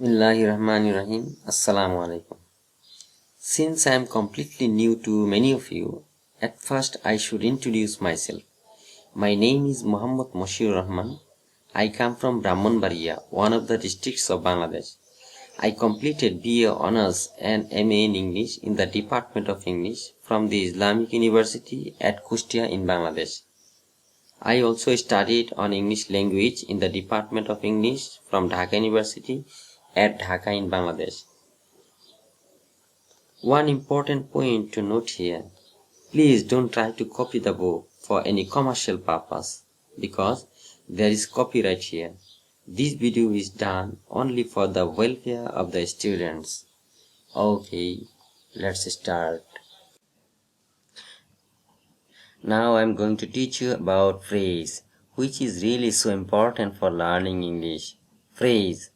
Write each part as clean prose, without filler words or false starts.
Bismillahirrahmanirrahim. Assalamu alaikum. Since I am completely new to many of you, at first I should introduce myself. My name is Muhammad Moshir Rahman. I come from Brahmanbaria, one of the districts of Bangladesh. I completed BA Honours and MA in English in the Department of English from the Islamic University at Kustia in Bangladesh. I also studied on English language in the Department of English from Dhaka University at Dhaka in Bangladesh. One important point to note here, please don't try to copy the book for any commercial purpose because there is copyright here. This video is done only for the welfare of the students. Okay, let's start. Now I am going to teach you about phrase, which is really so important for learning English. Phrase.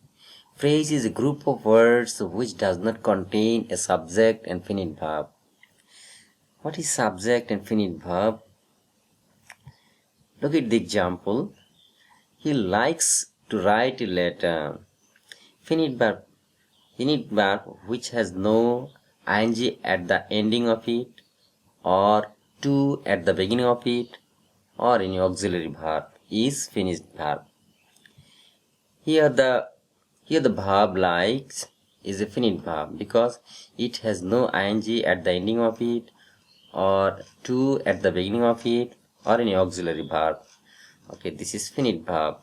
Phrase is a group of words which does not contain a subject and finite verb. What is subject and finite verb? Look at the example. He likes to write a letter. Finite verb which has no ing at the ending of it, or to at the beginning of it, or any auxiliary verb is finite verb. Here the verb likes is a finite verb because it has no ing at the ending of it, or to at the beginning of it, or any auxiliary verb. Okay, this is finite verb.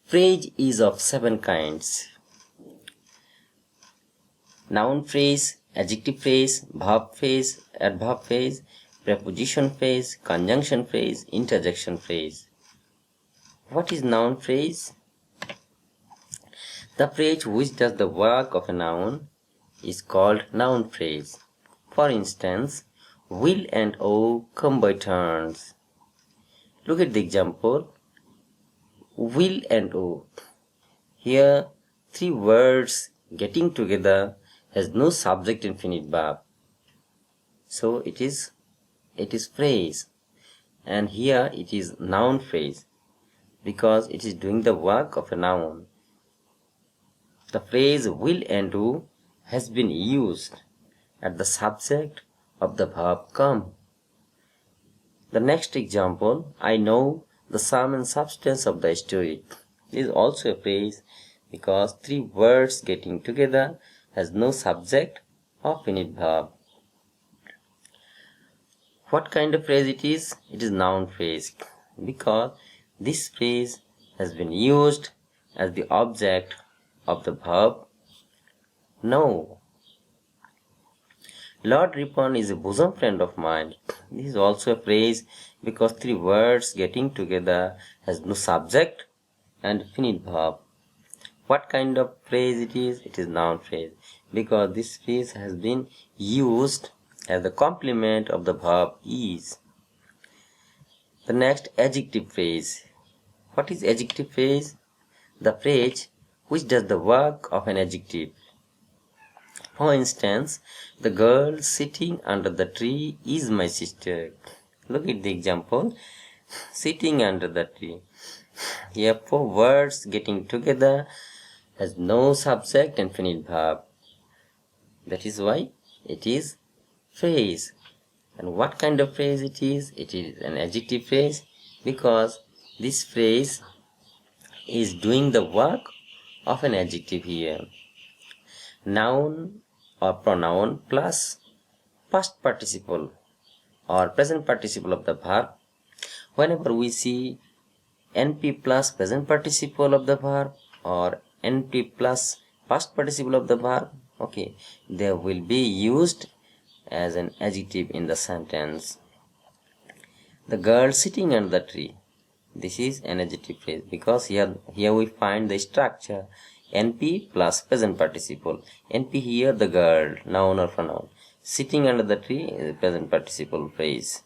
Phrase is of 7 kinds. Noun phrase, adjective phrase, verb phrase, adverb phrase, preposition phrase, conjunction phrase, interjection phrase. What is noun phrase? The phrase which does the work of a noun is called noun phrase. For instance, will and o come by turns. Look at the example. Will and o. Here, 3 words getting together has no subject and finite verb. So it is phrase. And here it is noun phrase because it is doing the work of a noun. The phrase will and o has been used at the subject of the verb come. The next example, I know the sum and substance of the story, is also a phrase because 3 words getting together has no subject or finite verb. What kind of phrase it is? It is noun phrase because this phrase has been used as the object of the verb know. Lord Ripon is a bosom friend of mine. This is also a phrase because 3 words getting together has no subject and finite verb. What kind of phrase it is? It is noun phrase because this phrase has been used as the complement of the verb is. The next, adjective phrase. What is adjective phrase? The phrase which does the work of an adjective. For instance, the girl sitting under the tree is my sister. Look at the example. Sitting under the tree. Here 4 words getting together has no subject and finite verb. That is why it is phrase. And what kind of phrase it is? It is an adjective phrase because this phrase is doing the work of an adjective here. Noun or pronoun plus past participle or present participle of the verb. Whenever we see NP plus present participle of the verb or NP plus past participle of the verb, okay, they will be used as an adjective in the sentence. The girl sitting under the tree. This is an adjective phrase because here we find the structure NP plus present participle. NP here the girl, noun or pronoun. Sitting under the tree is a present participle phrase.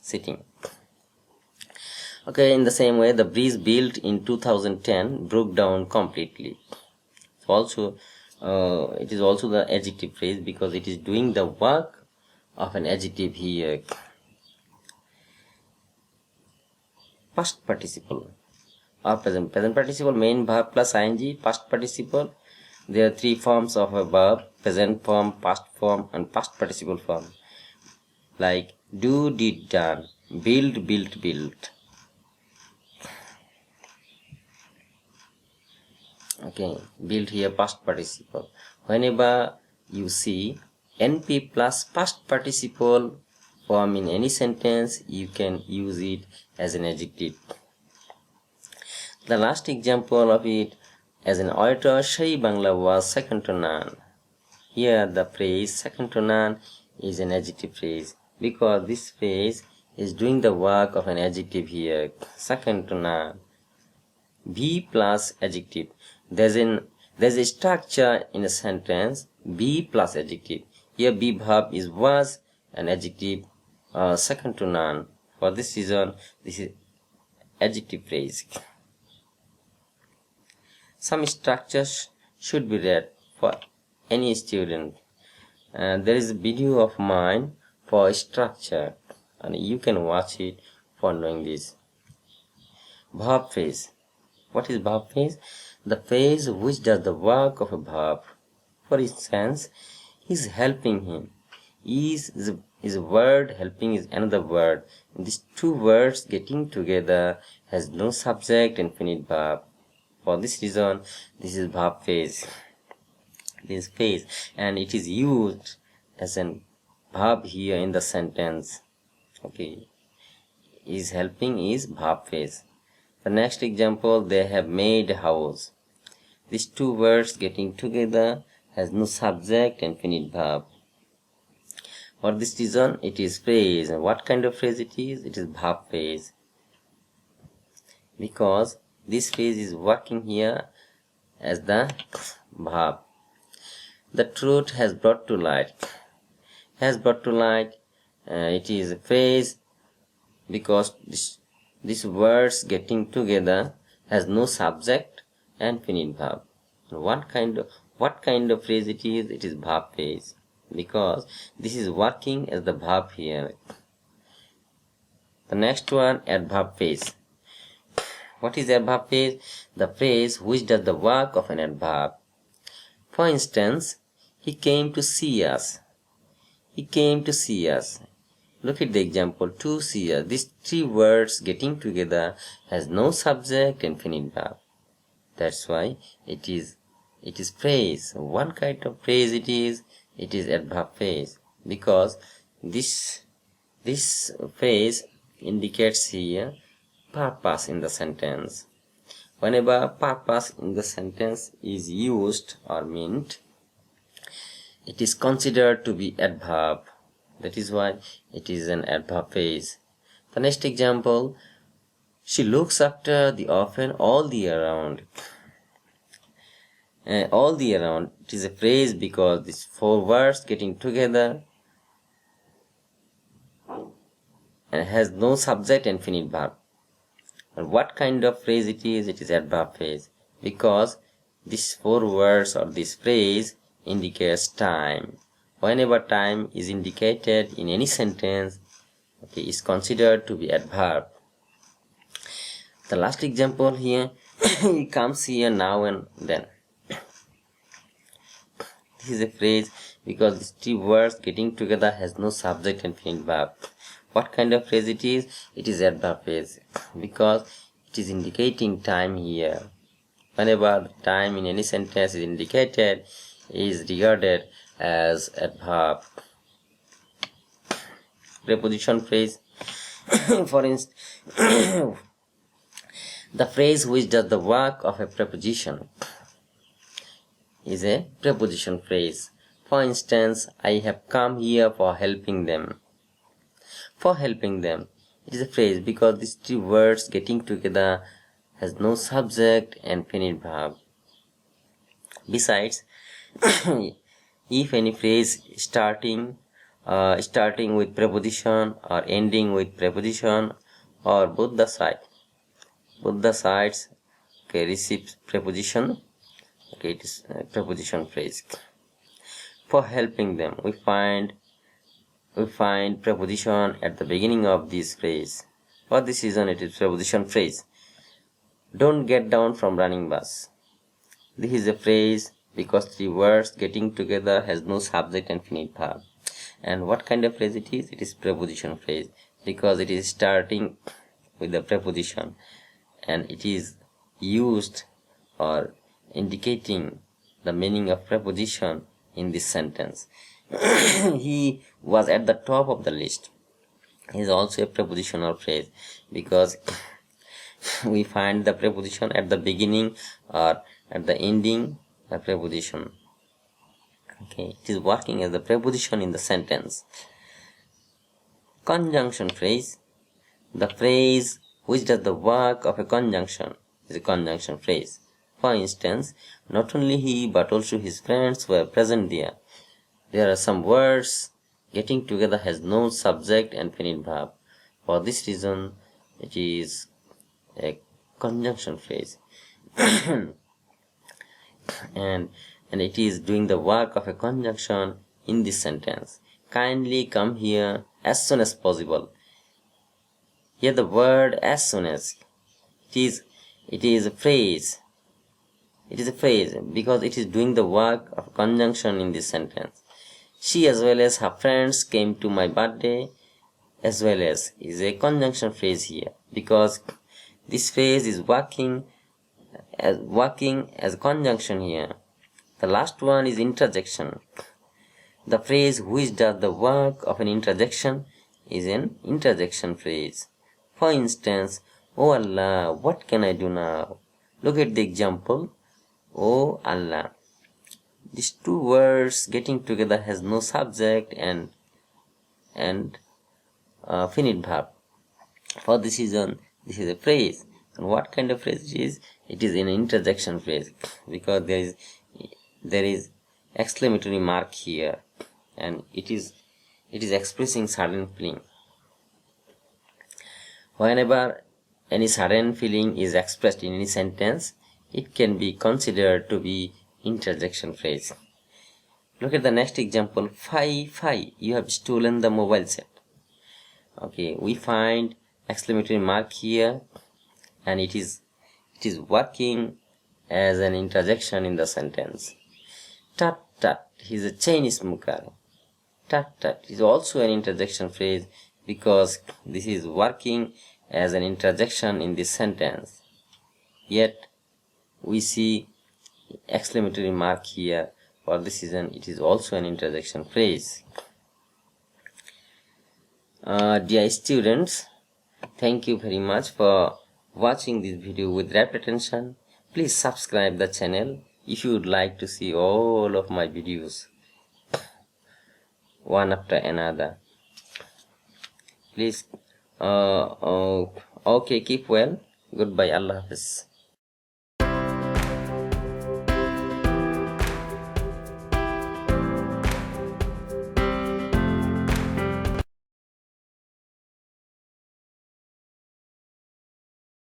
Sitting. Okay, in the same way, the bridge built in 2010 broke down completely. Also, it is also the adjective phrase because it is doing the work of an adjective here. Past participle. or present participle, main verb plus ing, past participle. There are three forms of a verb: present form, past form, and past participle form. Like do, did, done, build, built, built. Okay, build here past participle. Whenever you see NP plus past participle form in any sentence, you can use it as an adjective. The last example of it, as an orator, Shri Bangla was second to none. Here the phrase second to none is an adjective phrase because this phrase is doing the work of an adjective here, second to none. Be plus adjective. There's a structure in a sentence, be plus adjective. Here be verb is was, an adjective second to none. For this reason, this is adjective phrase. Some structures should be read for any student. There is a video of mine for structure and you can watch it for knowing this. Verb phrase. What is verb phrase? The phrase which does the work of a verb. For instance, he's helping him. Is a word, helping is another word. These two words getting together has no subject and finite verb. For this reason, this is verb phrase. This phrase, and it is used as a verb here in the sentence. Okay, is helping is verb phrase. The next example, they have made a house. These two words getting together has no subject and finite verb. For this reason, it is phrase. And what kind of phrase it is? It is verb phrase. Because this phrase is working here as the verb. The truth has brought to light. Has brought to light. It is a phrase because these words getting together has no subject and finite verb. What kind of phrase it is? It is verb phrase because this is working as the verb here. The next one, adverb phrase. What is adverb phrase? The phrase which does the work of an adverb. For instance, he came to see us. He came to see us. Look at the example, to see us. These three words getting together has no subject and finite verb. That's why it is phrase. One kind of phrase it is adverb phrase because this phrase indicates here purpose in the sentence. Whenever purpose in the sentence is used or meant, it is considered to be adverb. That is why it is an adverb phrase. The next example, she looks after the orphan all the year round. All the year round, it is a phrase because these four words getting together and has no subject and finite verb. And what kind of phrase it is? It is adverb phrase because these four words or this phrase indicates time. Whenever time is indicated in any sentence, okay, is considered to be adverb. The last example here, it comes here now and then. This is a phrase because these three words getting together has no subject and finite verb. What kind of phrase it is? It is adverb phrase because it is indicating time here. Whenever the time in any sentence is indicated, is regarded as adverb. Preposition phrase. For instance, the phrase which does the work of a preposition is a preposition phrase. For instance, I have come here for helping them. For helping them. It is a phrase because these three words getting together has no subject and finite verb. Besides, if any phrase starting with preposition or ending with preposition or both the sides okay, receives preposition, okay, it is a preposition phrase. For helping them, we find preposition at the beginning of this phrase. For this reason, it is preposition phrase. Don't get down from running bus. This is a phrase because three words getting together has no subject and finite verb. And what kind of phrase it is? It is preposition phrase because it is starting with the preposition and it is used or indicating the meaning of preposition in this sentence. He was at the top of the list. He is also a prepositional phrase because we find the preposition at the beginning or at the ending the preposition. Okay, it is working as the preposition in the sentence. Conjunction phrase. The phrase which does the work of a conjunction is a conjunction phrase. For instance, not only he but also his friends were present there. There are some words getting together has no subject and finite verb. For this reason, it is a conjunction phrase. and it is doing the work of a conjunction in this sentence. Kindly come here as soon as possible. Here the word as soon as it is a phrase. It is a phrase because it is doing the work of conjunction in this sentence. She as well as her friends came to my birthday as well as is a conjunction phrase here because this phrase is working as a conjunction here. The last one is interjection. The phrase which does the work of an interjection is an interjection phrase. For instance, oh Allah, what can I do now? Look at the example. Oh Allah. These two words getting together has no subject and finite verb. For this reason, this is a phrase. And what kind of phrase it is? It is an interjection phrase because there is exclamatory mark here, and it is expressing certain feeling. Whenever any certain feeling is expressed in any sentence, it can be considered to be interjection phrase. Look at the next example. Fie, you have stolen the mobile set. Okay, we find exclamatory mark here, and it is working as an interjection in the sentence. Tut tut, he is a chain smoker. Tut tut is also an interjection phrase because this is working as an interjection in this sentence. Yet we see exclamatory mark here. For this reason, it is also an interjection phrase. Dear students, thank you very much for watching this video with rapt attention. Please subscribe the channel if you would like to see all of my videos one after another. Please, okay, keep well. Goodbye. Allah Hafiz.